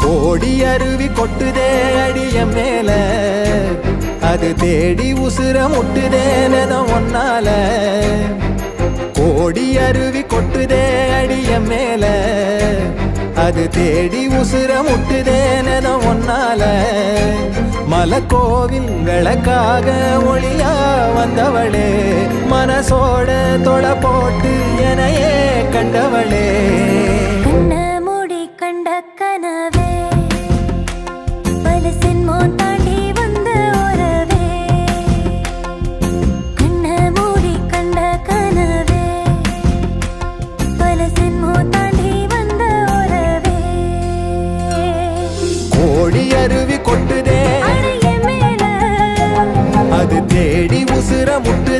கோடி அருவி கொட்டுதே அடிய மேல, அது தேடி உசுர முட்டுதே நெதம் ஒன்னால. கோடி அருவி கொட்டுதே அடிய மேல, அது தேடி உசுர முட்டுதே நெதம் ஒன்னால. மலக்கோவில் விளக்காக ஒளியா வந்தவளே, மனசோட தொலை போட்டு எனையே கண்டவளே. கண்ண மூடி கண்ட கனவே, பலசின் மோன் தாண்டி வந்த உறவே. கண்ண மூடி கண்ட கனவே, பலசின் மோன் தாண்டி வந்த உறவே. கோடி அருவி கொட்டுதே அடைய மேல, அது தேடி உசுர முட்டு